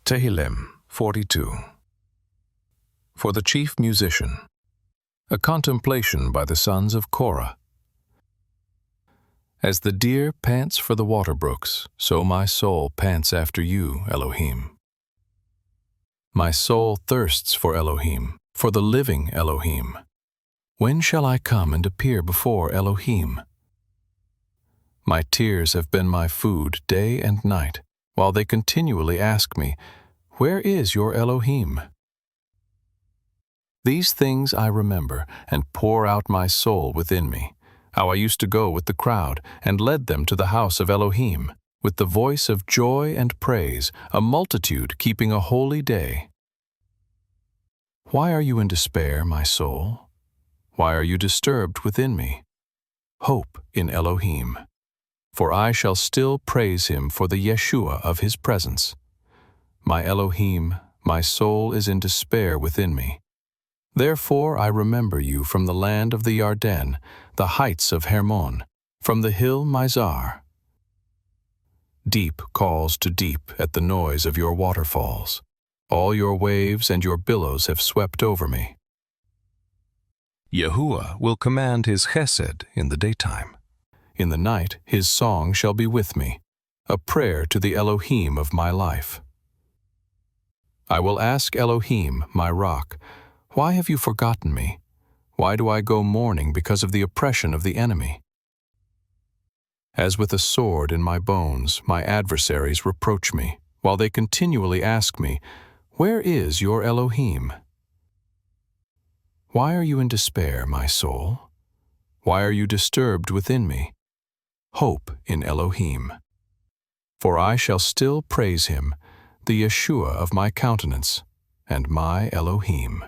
Tehillim 42. For the chief musician, a contemplation by the sons of Korah. As the deer pants for the water brooks, so my soul pants after you, Elohim. My soul thirsts for Elohim, for the living Elohim. When shall I come and appear before Elohim? My tears have been my food day and night, while they continually ask me, "Where is your Elohim?" These things I remember and pour out my soul within me, how I used to go with the crowd and led them to the house of Elohim, with the voice of joy and praise, a multitude keeping a holy day. Why are you in despair, my soul? Why are you disturbed within me? Hope in Elohim. For I shall still praise him for the Yeshua of his presence. My Elohim, my soul is in despair within me. Therefore I remember you from the land of the Yarden, the heights of Hermon, from the hill Mizar. Deep calls to deep at the noise of your waterfalls. All your waves and your billows have swept over me. Yahuwah will command his chesed in the daytime. In the night his song shall be with me, a prayer to the Elohim of my life. I will ask Elohim, my rock, why have you forgotten me? Why do I go mourning because of the oppression of the enemy? As with a sword in my bones, my adversaries reproach me, while they continually ask me, "Where is your Elohim?" Why are you in despair, my soul? Why are you disturbed within me? Hope in Elohim. For I shall still praise him, the Yeshua of my countenance, and my Elohim.